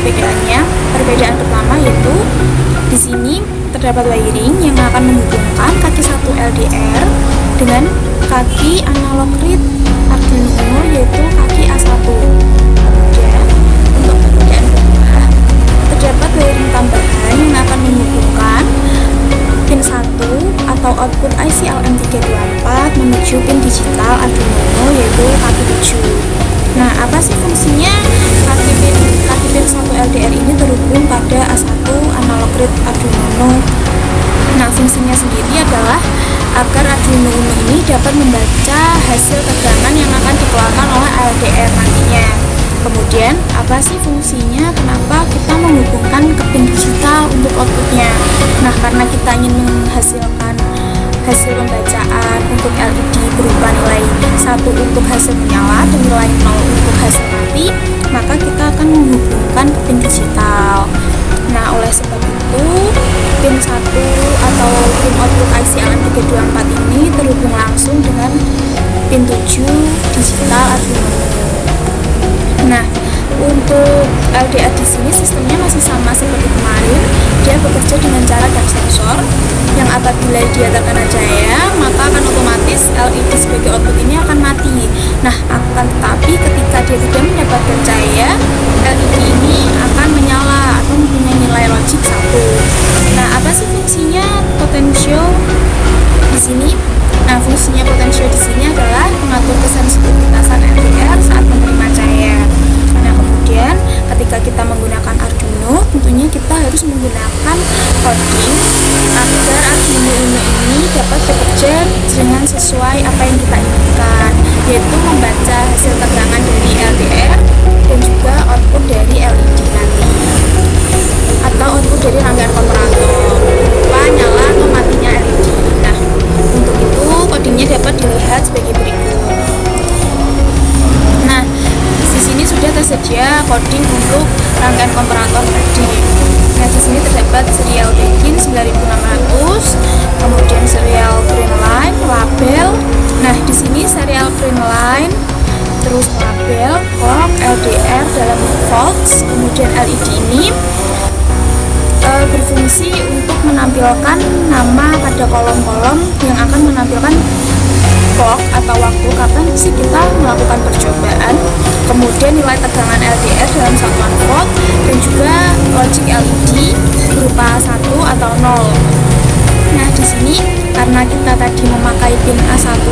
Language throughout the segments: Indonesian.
perbedaannya. Perbedaan pertama yaitu di sini terdapat wiring yang akan menghubungkan kaki 1 LDR dengan kaki analog read Arduino Uno yaitu kaki A1. Kemudian untuk perbedaan kedua, terdapat wiring tambahan yang akan menghubungkan pin 1 atau output IC LM324 menuju pin digital Arduino Uno yaitu kaki 7. Nah, apa sih fungsinya kaki pin 1 LDR ini terhubung pada A1 analog read Arduino Uno? Nah, fungsinya sendiri adalah agar Arduino Uno ini dapat membaca hasil tegangan yang akan dikeluarkan oleh LDR nantinya. Kemudian, apa sih fungsinya? Kenapa kita menghubungkan ke pin digital untuk outputnya? Nah, karena kita ingin menghasilkan hasil pembacaan untuk LED berupa nilai 1 untuk hasil menyala dan nilai 0 untuk hasil mati, maka kita akan menghubungkan ke pin digital. Nah, oleh sebab itu, pin 1 atau pin output IC LM324 ini terhubung langsung dengan pin 7 digital Arduino. Nah, untuk LDR di sini sistemnya masih sama seperti kemarin. Dia bekerja dengan cara dark sensor yang apabila dia terkena cahaya, maka akan otomatis LED sebagai output ini akan mati. Nah, akan tetapi ketika dia tidak mendapatkan cahaya, LED ini akan menyala atau mempunyai nilai logik 1. Nah, apa sih fungsinya potensio di sini? Nah, fungsinya potensio di sini adalah mengatur kesensitivitasan LDR saat menerima cahaya. Nah, kemudian ketika kita menggunakan Arduino, tentunya kita harus menggunakan coding agar Arduino Uno ini dapat bekerja dengan sesuai apa yang kita inginkan, yaitu membaca hasil tegangan dari LDR dan juga output dari LED nanti, atau output dari rangkaian komparator berupa nyala atau matinya LED. Nah, untuk itu codingnya dapat dilihat sebagai berikut. Nah, di sini sudah tersedia coding untuk rangkaian komparator tadi. Nah, di sini terdapat serial begin 9600, kemudian serial print line, label. Nah, di sini serial print line, terus label, clock, LDR dalam volts, kemudian LED ini berfungsi untuk menampilkan nama pada kolom-kolom yang akan menampilkan clock atau waktu kapan sih kita melakukan percobaan, kemudian nilai tegangan LDR dalam satuan volt, dan juga logic LED berupa 1 atau 0. Nah, di sini karena kita tadi memakai pin A1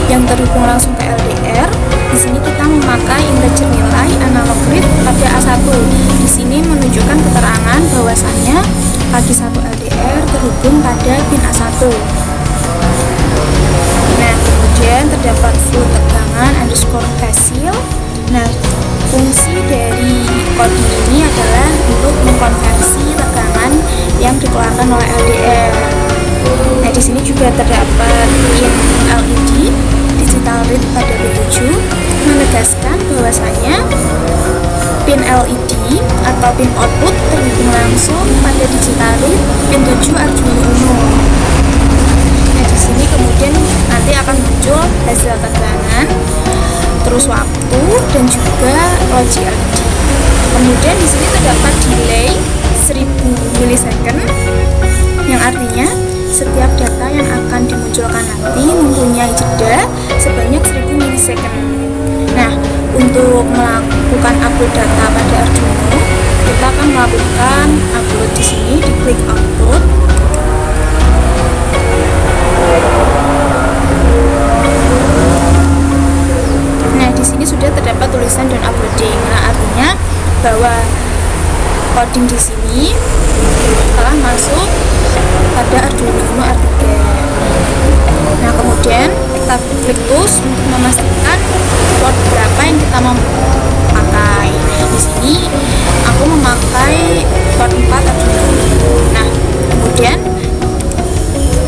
yang terhubung langsung ke LDR, di sini kita memakai integer nilai analog read pada A1. Di sini menunjukkan keterangan bahwasannya kaki 1 LDR terhubung pada pin A1. Nah, kemudian terdapat flow tegangan underscore hasil. Nah, fungsi dari coding ini adalah untuk mengkonversi tegangan yang dikeluarkan oleh LDR. Nah, di sini juga terdapat pin LED digital read pada P7 menegaskan bahwasanya pin LED atau pin output terhubung langsung pada digital read pin 7 Arduino Uno. Nah, di sini kemudian nanti akan muncul hasil tegangan, terus waktu, dan juga logic LED. Kemudian di sini terdapat delay 1000 milisecond, yang artinya setiap data yang akan dimunculkan nanti mempunyai jeda sebanyak 1000 milisecond. Nah, untuk melakukan upload data pada Arduino, kita akan melakukan upload di sini, di klik upload. Nah, di sini sudah terdapat tulisan dan uploading. Nah, artinya bahwa coding di sini telah masuk pada Arduino Uno R3. Nah, kemudian kita klik tools untuk memastikan port berapa yang kita mau pakai. Di sini aku memakai port 4 Arduino Uno. Nah, kemudian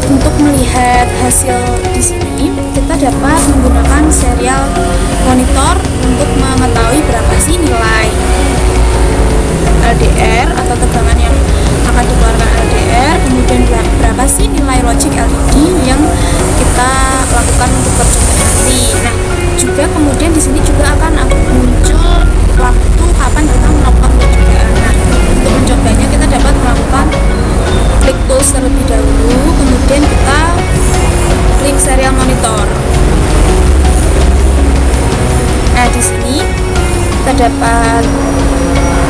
untuk melihat hasil di sini, kita dapat menggunakan serial monitor untuk mengetahui berapa sih nilai LDR atau tegangan yang akan dikeluarkan LDR, kemudian berapa sih nilai logic LED yang kita lakukan untuk percobaan nanti. Nah, juga kemudian di sini juga akan muncul waktu kapan kita melakukan percobaan. Nah, pause terlebih dahulu, kemudian kita klik serial monitor. Nah, di sini terdapat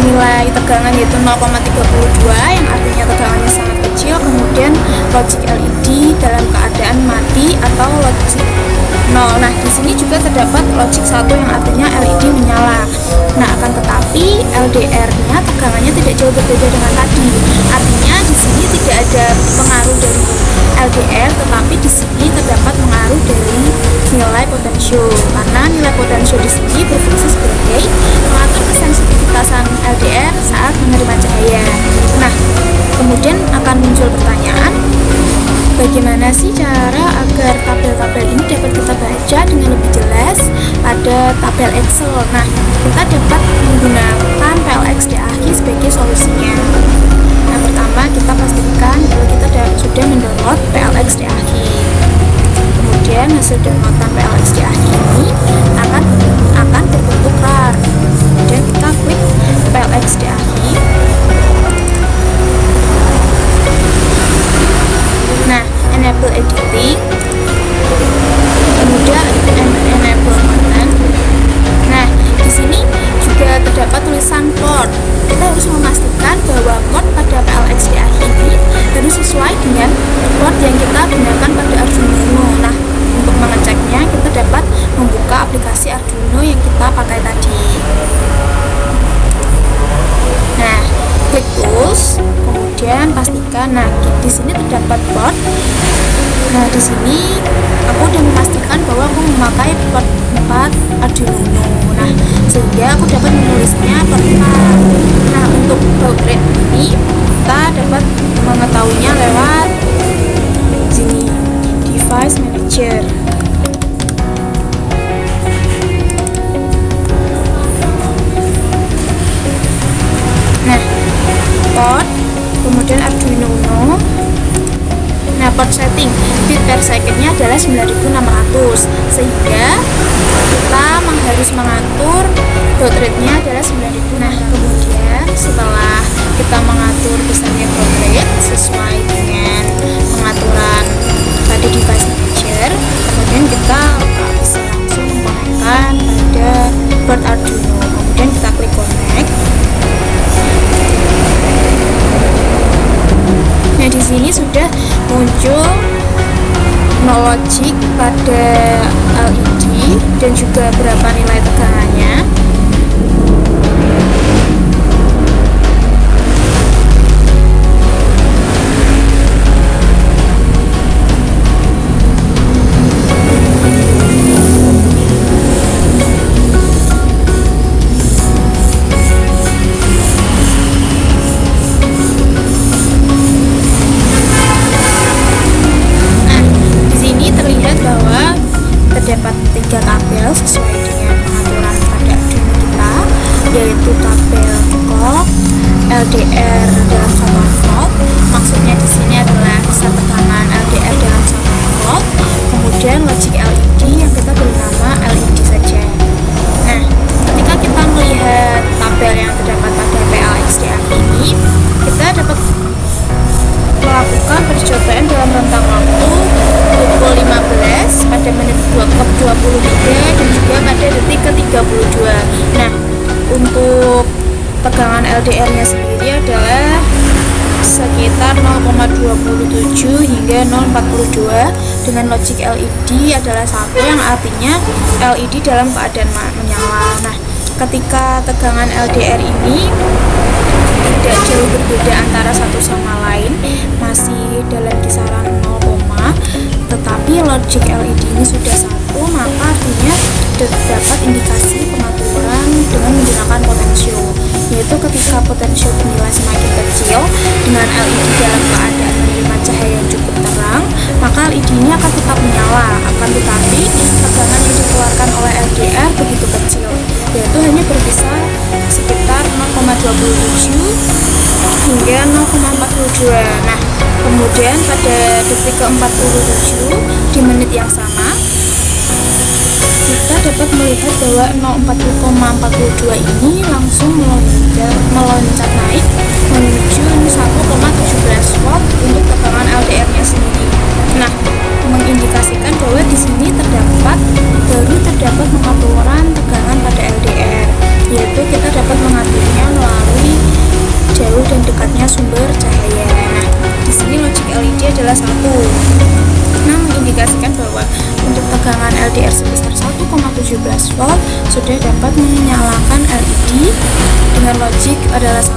nilai tegangan yaitu 0,32 yang artinya tegangannya sangat kecil, kemudian logic LED dalam keadaan mati atau logic 0. Nah, di sini juga terdapat logic 1 yang artinya LED menyala. Nah, akan tetapi LDR-nya tegangannya tidak jauh berbeda dengan tadi. Artinya di sini tidak ada pengaruh dari LDR, tetapi di sini terdapat pengaruh dari nilai potensio. Karena nilai potensio di sini berfungsi sebagai mengatur kesensitivitasan LDR saat menerima cahaya. Nah, kemudian akan muncul pertanyaan, bagaimana sih cara agar tabel-tabel ini dapat kita baca dengan lebih jelas pada tabel Excel? Nah, kita dapat menggunakan PLXDAHI sebagai solusinya. Yang pertama, kita pastikan kalau kita sudah mendownload PLXDAHI. Kemudian hasil downloadan PLXDAHI ini akan berbentuk RAR. Kemudian kita klik PLXDAHI. Nah, enable editing, kemudian enable content. Nah, di sini juga terdapat tulisan port. Kita harus memastikan bahwa port pada PLXDAHI ini harus sesuai dengan port yang kita gunakan pada Arduino Uno. Nah, untuk mengeceknya kita dapat membuka aplikasi Arduino yang kita pakai tadi. Nah, klik tools, kemudian pastikan. Nah, di sini terdapat port. Nah, di sini aku udah memastikan bahwa aku memakai port 4 Arduino Uno. Nah, sehingga aku dapat menulisnya port 4. Nah, untuk baud rate ini kita dapat mengetahuinya lewat sini, device manager. Nah, port, kemudian Arduino Uno. Nah, port setting bit per secondnya adalah 9600, sehingga kita harus mengatur baud rate-nya adalah 9000. Nah, kemudian setelah kita mengatur besarnya baud rate sesuai dengan pengaturan pada device manager, kemudian kita bisa langsung menggunakan pada board Arduino. Kemudian kita klik connect. Nah, di sini sudah muncul no logic pada LED dan juga berapa nilai tegangannya. Terdapat 3 tabel sesuai dengan pengaturan pada Arduino kita, yaitu tabel clock, LDR dalam 1 volt. Maksudnya di sini adalah kisar tekanan LDR dalam 1 volt. Kemudian logic LED yang kita beri nama LED saja. Nah, ketika kita melihat tabel yang terdapat pada PLXDAHI ini, kita dapat melakukan percobaan dalam rentang waktu pukul 15 pada menit 23 dan juga pada detik ke-32. Nah, untuk tegangan LDR-nya sendiri adalah sekitar 0,27 hingga 0,42 dengan logic LED adalah 1 yang artinya LED dalam keadaan menyala. Nah, ketika tegangan LDR ini tidak jauh berbeda antara satu sama lain, masih dalam kisaran 0, tetapi logic LED ini sudah 1, maka artinya terdapat indikasi pengaturan dengan menggunakan potensio, yaitu ketika potensio bernilai semakin kecil dengan LED dalam keadaan menerima cahaya yang cukup terang, maka LED ini akan tetap menyala. Akan tetapi tegangan yang dikeluarkan oleh LDR begitu kecil, yaitu hanya berkisar sekitar 0,27 hingga 0,42. Nah, kemudian pada detik ke-47 di menit yang sama, kita dapat melihat bahwa 0,42 ini langsung meloncat naik menuju 1,17 volt untuk tegangan adalah 1. Nah, mengindikasikan bahwa untuk tegangan LDR sebesar 1,17 volt sudah dapat menyalakan LED dengan logik adalah 1.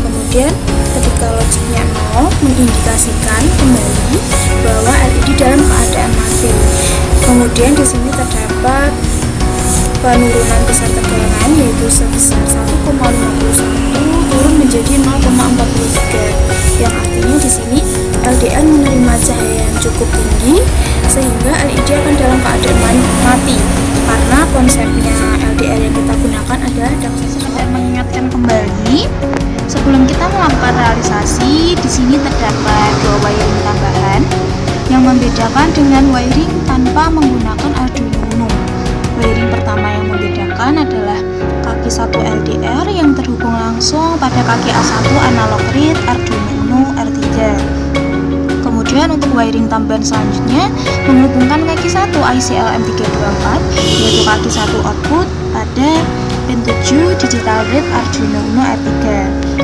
Kemudian ketika logiknya 0 mengindikasikan kembali bahwa LED dalam keadaan mati. Kemudian di sini terdapat penurunan besar tegangan yaitu sebesar 1,51 turun menjadi 0,43, yang artinya di sini LDR menerima cahaya yang cukup tinggi sehingga LED akan dalam keadaan mati, karena konsepnya LDR yang kita gunakan adalah daksasa. Dan mengingatkan kembali, sebelum kita melakukan realisasi, di sini terdapat 2 wiring tambahan yang membedakan dengan wiring tanpa menggunakan Arduino Uno. Wiring pertama yang membedakan adalah kaki 1 LDR yang terhubung langsung pada kaki A1 analog read Arduino Uno R3. Kemudian untuk wiring tambahan selanjutnya menghubungkan kaki 1 IC LM324 yaitu kaki 1 output pada pin 7 digital read Arduino Uno R3.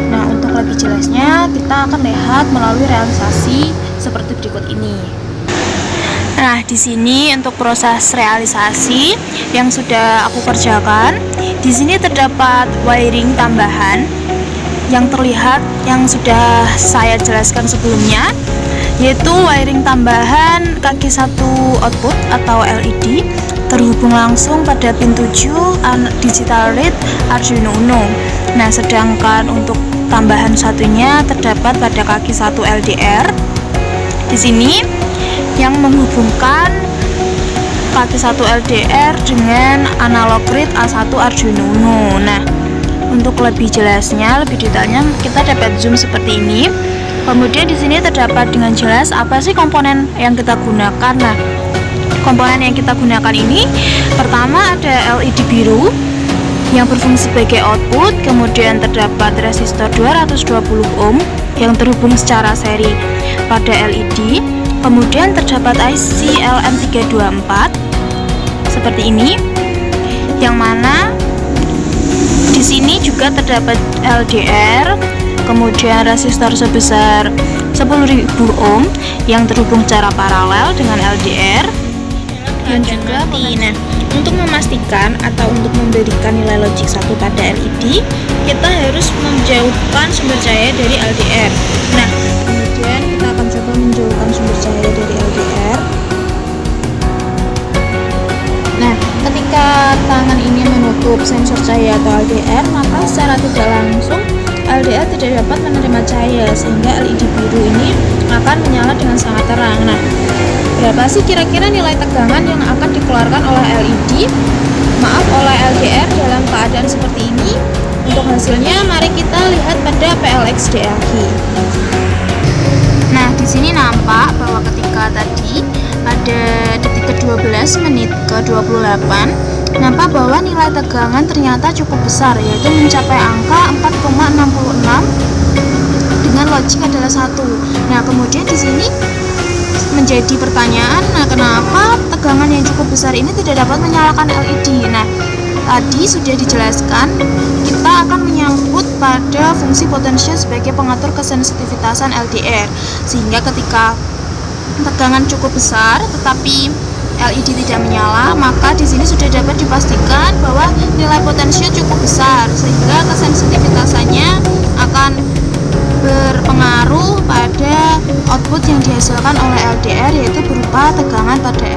Nah, untuk lebih jelasnya kita akan lihat melalui realisasi seperti berikut ini. Nah, di sini untuk proses realisasi yang sudah aku kerjakan, di sini terdapat wiring tambahan yang terlihat yang sudah saya jelaskan sebelumnya, yaitu wiring tambahan kaki 1 output atau LED terhubung langsung pada pin 7 digital read Arduino Uno. Nah, sedangkan untuk tambahan satunya terdapat pada kaki 1 LDR di sini yang menghubungkan kaki 1 LDR dengan analog read A1 Arduino Uno. Nah, untuk lebih jelasnya, lebih detailnya kita dapat zoom seperti ini. Kemudian di sini terdapat dengan jelas apa sih komponen yang kita gunakan. Nah, komponen yang kita gunakan ini pertama ada LED biru yang berfungsi sebagai output, kemudian terdapat resistor 220 ohm yang terhubung secara seri pada LED. Kemudian terdapat IC LM324 seperti ini, yang mana di sini juga terdapat LDR, kemudian resistor sebesar 10.000 ohm yang terhubung secara paralel dengan LDR dan juga mati. Nah, untuk memastikan atau untuk memberikan nilai logik 1 pada LED, kita harus menjauhkan sumber cahaya dari LDR. Nah, kemudian kita akan coba menjauhkan sumber cahaya dari LDR. Nah, ketika tangan ini menutup sensor cahaya atau LDR, maka secara tidak langsung LDR tidak dapat menerima cahaya sehingga LED biru ini akan menyala dengan sangat terang. Nah, berapa sih kira-kira nilai tegangan yang akan dikeluarkan oleh oleh LDR dalam keadaan seperti ini? Untuk hasilnya mari kita lihat pada PLX DLG. Nah, di sini nampak bahwa ketika tadi pada detik ke-12 menit ke-28 nampak bahwa nilai tegangan ternyata cukup besar, yaitu mencapai angka 4,66 dengan logik adalah 1. Nah, kemudian di sini menjadi pertanyaan, nah kenapa tegangan yang cukup besar ini tidak dapat menyalakan LED? Nah, tadi sudah dijelaskan kita akan menyangkut pada fungsi potensial sebagai pengatur kesensitivitasan LDR, sehingga ketika tegangan cukup besar tetapi LED tidak menyala, maka di sini sudah dapat dipastikan bahwa nilai potensial cukup besar sehingga kesensitivitasannya akan berpengaruh pada output yang dihasilkan oleh LDR, yaitu berupa tegangan pada